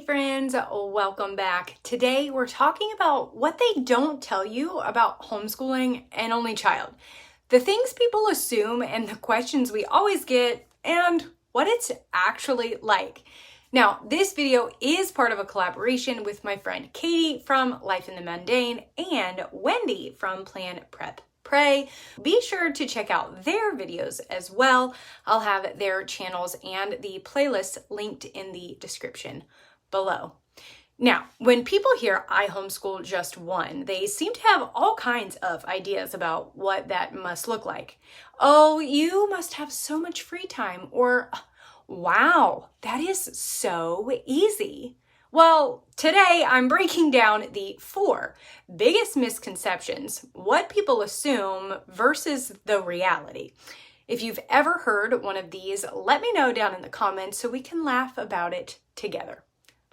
friends, welcome back. Today we're talking about what they don't tell you about homeschooling an only child. The things people assume and the questions we always get and what it's actually like. Now, this video is part of a collaboration with my friend Katie from Life in the Mundane and Wendy from Plan Prep Pray. Be sure to check out their videos as well. I'll have their channels and the playlist linked in the description below. Now, when people hear I homeschool just one, they seem to have all kinds of ideas about what that must look like. Oh, you must have so much free time, or wow, that is so easy. Well, today I'm breaking down the 4 biggest misconceptions, what people assume versus the reality. If you've ever heard one of these, let me know down in the comments so we can laugh about it together.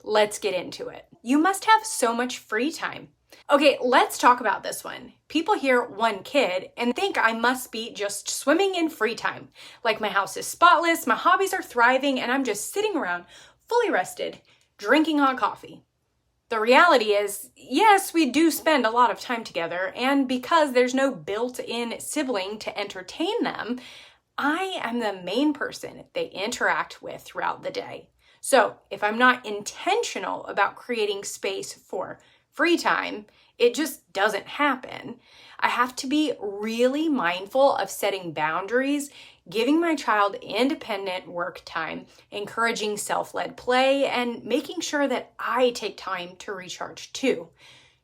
Let's get into it. You must have so much free time. Okay, let's talk about this one. People hear 1 kid and think I must be just swimming in free time. Like my house is spotless, my hobbies are thriving, and I'm just sitting around fully rested, drinking hot coffee. The reality is, yes, we do spend a lot of time together, and because there's no built-in sibling to entertain them, I am the main person they interact with throughout the day. So if I'm not intentional about creating space for free time, it just doesn't happen. I have to be really mindful of setting boundaries, giving my child independent work time, encouraging self-led play, and making sure that I take time to recharge too.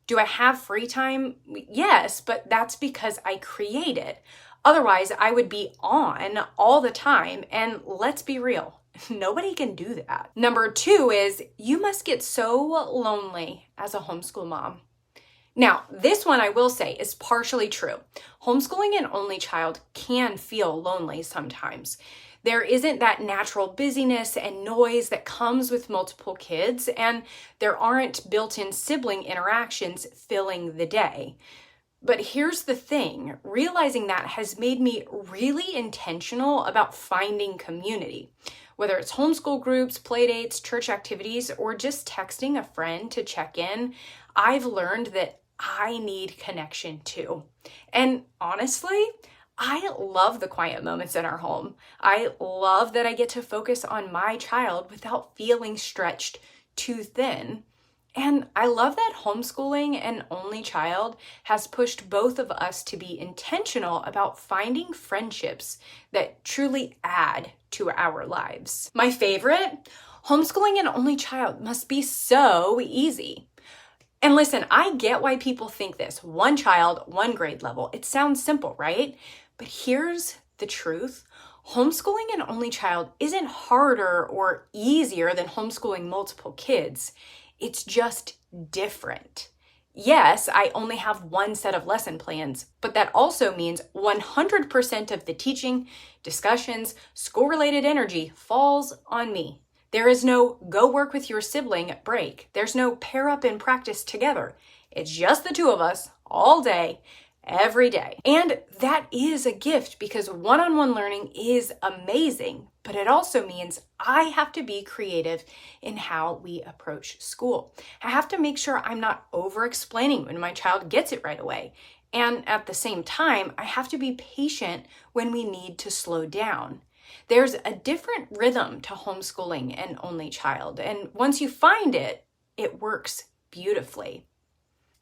Do I have free time? Yes, but that's because I create it. Otherwise, I would be on all the time, and let's be real, nobody can do that. Number 2 is you must get so lonely as a homeschool mom. Now, this one I will say is partially true. Homeschooling an only child can feel lonely sometimes. There isn't that natural busyness and noise that comes with multiple kids, and there aren't built-in sibling interactions filling the day. But here's the thing, realizing that has made me really intentional about finding community. Whether it's homeschool groups, playdates, church activities, or just texting a friend to check in, I've learned that I need connection too. And honestly, I love the quiet moments in our home. I love that I get to focus on my child without feeling stretched too thin. And I love that homeschooling an only child has pushed both of us to be intentional about finding friendships that truly add to our lives. My favorite, homeschooling an only child must be so easy. And listen, I get why people think this. 1 child, 1 grade level. It sounds simple, right? But here's the truth. Homeschooling an only child isn't harder or easier than homeschooling multiple kids. It's just different. Yes, I only have 1 set of lesson plans, but that also means 100% of the teaching, discussions, school-related energy falls on me. There is no go work with your sibling break. There's no pair up and practice together. It's just the 2 of us all day, every day. And that is a gift because one-on-one learning is amazing, but it also means I have to be creative in how we approach school. I have to make sure I'm not over-explaining when my child gets it right away. And at the same time, I have to be patient when we need to slow down. There's a different rhythm to homeschooling an only child, and once you find it, it works beautifully.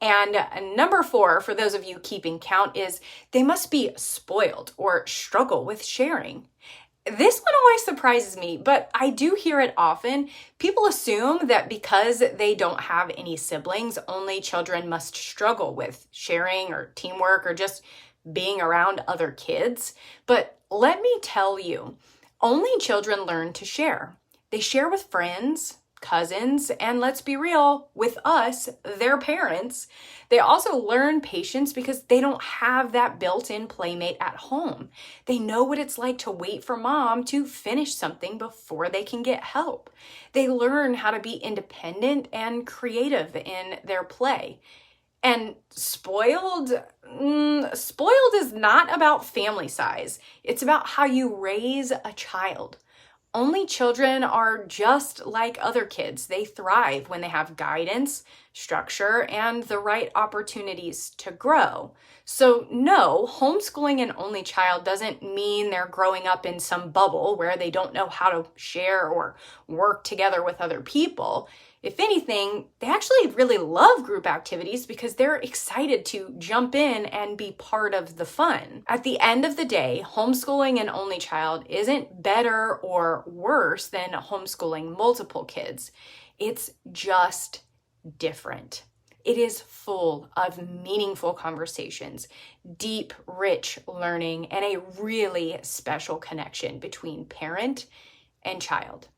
And number 4, for those of you keeping count, is they must be spoiled or struggle with sharing. This one always surprises me, but I do hear it often. People assume that because they don't have any siblings, only children must struggle with sharing or teamwork or just being around other kids. But let me tell you, only children learn to share. They share with friends, cousins, and let's be real, with us, their parents. They also learn patience because they don't have that built-in playmate at home. They know what it's like to wait for mom to finish something before they can get help. They learn how to be independent and creative in their play. And spoiled is not about family size. It's about how you raise a child. Only children are just like other kids. They thrive when they have guidance, structure, and the right opportunities to grow. So no, homeschooling an only child doesn't mean they're growing up in some bubble where they don't know how to share or work together with other people. If anything, they actually really love group activities because they're excited to jump in and be part of the fun. At the end of the day, homeschooling an only child isn't better or worse than homeschooling multiple kids. It's just different. It is full of meaningful conversations, deep, rich learning, and a really special connection between parent and child.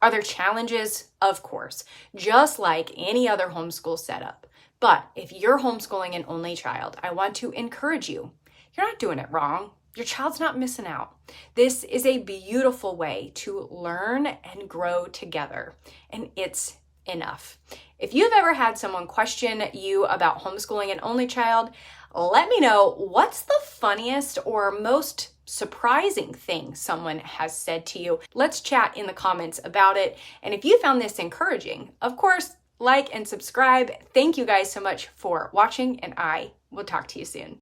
Are there challenges? Of course, just like any other homeschool setup. But if you're homeschooling an only child, I want to encourage you. You're not doing it wrong. Your child's not missing out. This is a beautiful way to learn and grow together, and it's enough. If you've ever had someone question you about homeschooling an only child, let me know what's the funniest or most surprising thing someone has said to you. Let's chat in the comments about it. And if you found this encouraging, of course, like and subscribe. Thank you guys so much for watching, and I will talk to you soon.